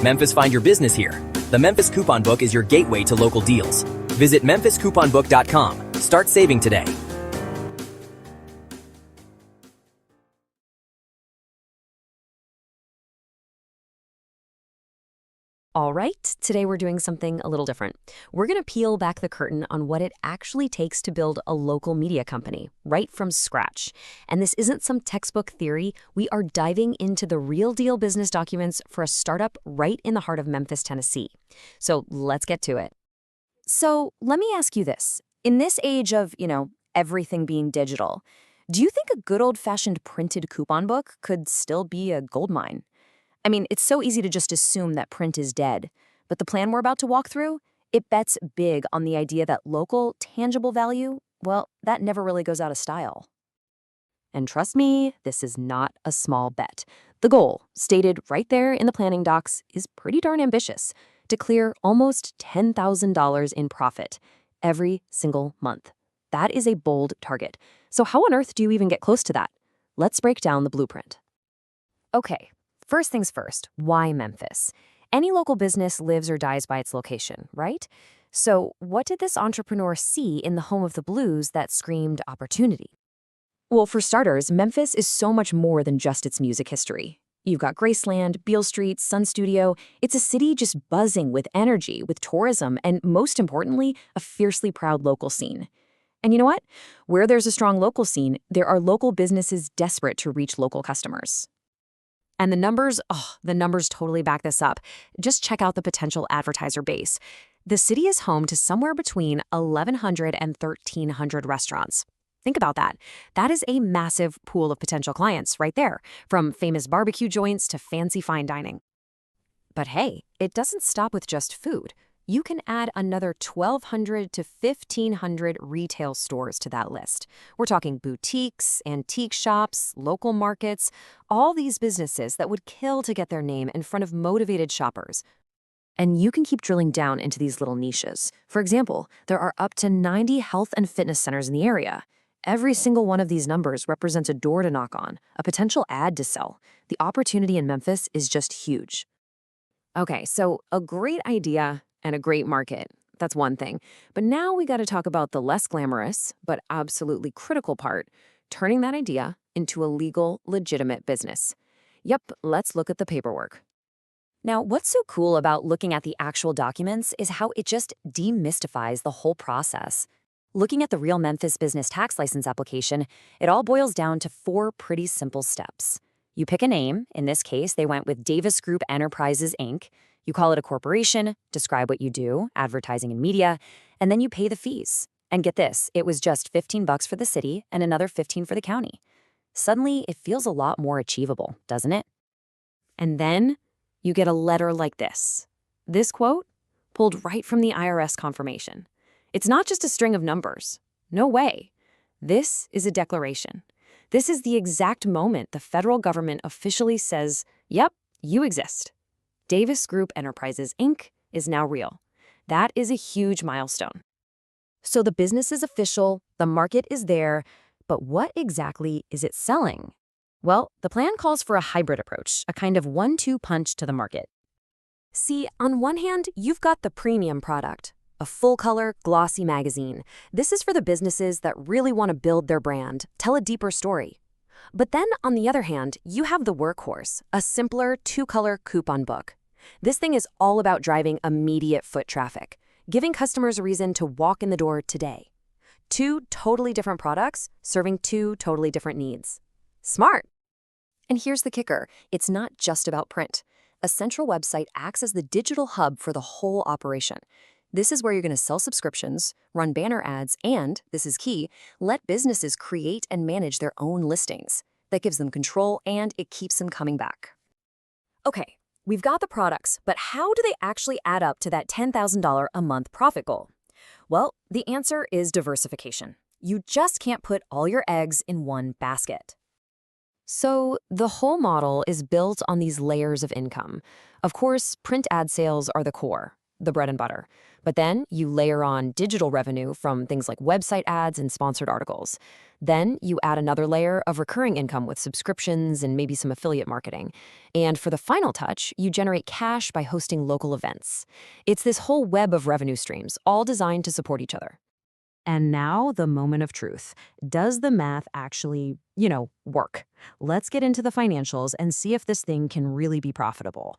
Memphis, find your business here. The Memphis Coupon Book is your gateway to local deals. Visit memphiscouponbook.com. Start saving today. All right, today we're doing something a little different. We're going to peel back the curtain on what it actually takes to build a local media company, right from scratch. And this isn't some textbook theory. We are diving into the real deal business documents for a startup right in the heart of Memphis, Tennessee. So let's get to it. So let me ask you this. In this age of, everything being digital, do you think a good old-fashioned printed coupon book could still be a goldmine? I mean, it's so easy to just assume that print is dead, but the plan we're about to walk through, it bets big on the idea that local, tangible value, well, that never really goes out of style. And trust me, this is not a small bet. The goal, stated right there in the planning docs, is pretty darn ambitious: to clear almost $10,000 in profit every single month. That is a bold target. So how on earth do you even get close to that? Let's break down the blueprint. Okay. First things first, why Memphis? Any local business lives or dies by its location, right? So what did this entrepreneur see in the home of the blues that screamed opportunity? Well, for starters, Memphis is so much more than just its music history. You've got Graceland, Beale Street, Sun Studio. It's a city just buzzing with energy, with tourism, and most importantly, a fiercely proud local scene. And you know what? Where there's a strong local scene, there are local businesses desperate to reach local customers. And the numbers totally back this up. Just check out the potential advertiser base. The city is home to somewhere between 1,100 and 1,300 restaurants. Think about that. That is a massive pool of potential clients right there, from famous barbecue joints to fancy fine dining. But hey, it doesn't stop with just food. You can add another 1,200 to 1,500 retail stores to that list. We're talking boutiques, antique shops, local markets, all these businesses that would kill to get their name in front of motivated shoppers. And you can keep drilling down into these little niches. For example, there are up to 90 health and fitness centers in the area. Every single one of these numbers represents a door to knock on, a potential ad to sell. The opportunity in Memphis is just huge. Okay, so a great idea and a great market. That's one thing. But now we got to talk about the less glamorous, but absolutely critical part, turning that idea into a legal, legitimate business. Yep, let's look at the paperwork. Now, what's so cool about looking at the actual documents is how it just demystifies the whole process. Looking at the real Memphis business tax license application, it all boils down to 4 pretty simple steps. You pick a name. In this case, they went with Davis Group Enterprises, Inc. You call it a corporation, describe what you do, advertising and media, and then you pay the fees. And get this, it was just $15 for the city and another $15 for the county. Suddenly, it feels a lot more achievable, doesn't it? And then you get a letter like this. This quote, pulled right from the IRS confirmation. It's not just a string of numbers. No way. This is a declaration. This is the exact moment the federal government officially says, yep, you exist. Davis Group Enterprises, Inc. is now real. That is a huge milestone. So the business is official, the market is there, but what exactly is it selling? Well, the plan calls for a hybrid approach, a kind of 1-2 punch to the market. See, on one hand, you've got the premium product, a full-color, glossy magazine. This is for the businesses that really want to build their brand, tell a deeper story. But then, on the other hand, you have the workhorse, a simpler 2-color coupon book. This thing is all about driving immediate foot traffic, giving customers a reason to walk in the door today. 2 totally different products serving 2 totally different needs. Smart! And here's the kicker. It's not just about print. A central website acts as the digital hub for the whole operation. This is where you're going to sell subscriptions, run banner ads, and, this is key, let businesses create and manage their own listings. That gives them control and it keeps them coming back. Okay, we've got the products, but how do they actually add up to that $10,000 a month profit goal? Well, the answer is diversification. You just can't put all your eggs in one basket. So the whole model is built on these layers of income. Of course, print ad sales are the core. the bread and butter. But then you layer on digital revenue from things like website ads and sponsored articles. Then you add another layer of recurring income with subscriptions and maybe some affiliate marketing. And for the final touch, you generate cash by hosting local events. It's this whole web of revenue streams, all designed to support each other. And now the moment of truth. Does the math actually, work? Let's get into the financials and see if this thing can really be profitable.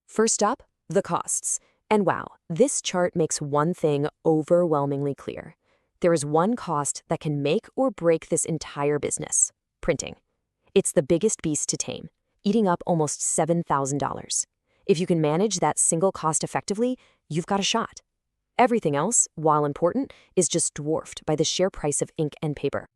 First up, the costs. And wow, this chart makes one thing overwhelmingly clear. There is one cost that can make or break this entire business: printing. It's the biggest beast to tame, eating up almost $7,000. If you can manage that single cost effectively, you've got a shot. Everything else, while important, is just dwarfed by the sheer price of ink and paper.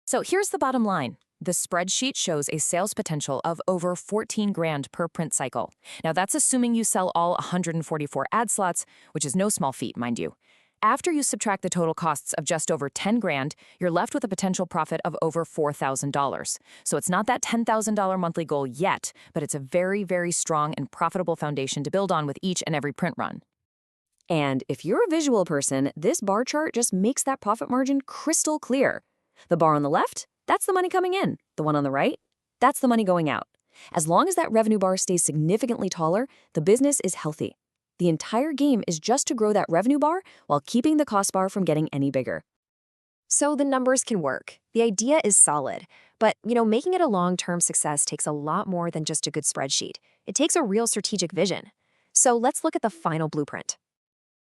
So here's the bottom line. The spreadsheet shows a sales potential of over 14 grand per print cycle. Now that's assuming you sell all 144 ad slots, which is no small feat, mind you. After you subtract the total costs of just over 10 grand, you're left with a potential profit of over $4,000. So it's not that $10,000 monthly goal yet, but it's a very, very strong and profitable foundation to build on with each and every print run. And if you're a visual person, this bar chart just makes that profit margin crystal clear. The bar on the left, that's the money coming in. The one on the right, that's the money going out. As long as that revenue bar stays significantly taller, the business is healthy. The entire game is just to grow that revenue bar while keeping the cost bar from getting any bigger. So the numbers can work. The idea is solid. But, making it a long-term success takes a lot more than just a good spreadsheet. It takes a real strategic vision. So let's look at the final blueprint.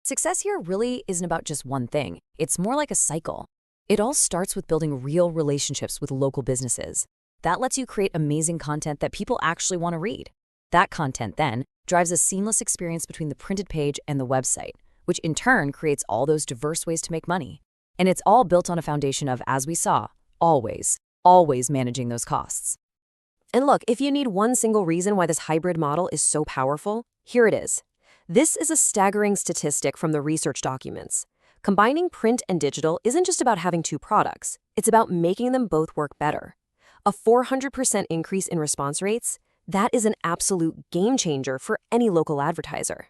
Success here really isn't about just one thing. It's more like a cycle. It all starts with building real relationships with local businesses. That lets you create amazing content that people actually want to read. That content then drives a seamless experience between the printed page and the website, which in turn creates all those diverse ways to make money. And it's all built on a foundation of, as we saw, always managing those costs. And look, if you need one single reason why this hybrid model is so powerful, here it is. This is a staggering statistic from the research documents. Combining print and digital isn't just about having two products. It's about making them both work better. A 400% increase in response rates, that is an absolute game changer for any local advertiser.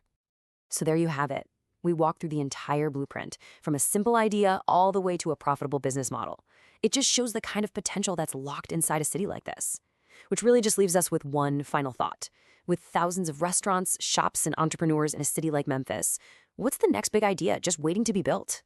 So there you have it. We walked through the entire blueprint, from a simple idea all the way to a profitable business model. It just shows the kind of potential that's locked inside a city like this. Which really just leaves us with one final thought. With thousands of restaurants, shops, and entrepreneurs in a city like Memphis, what's the next big idea just waiting to be built?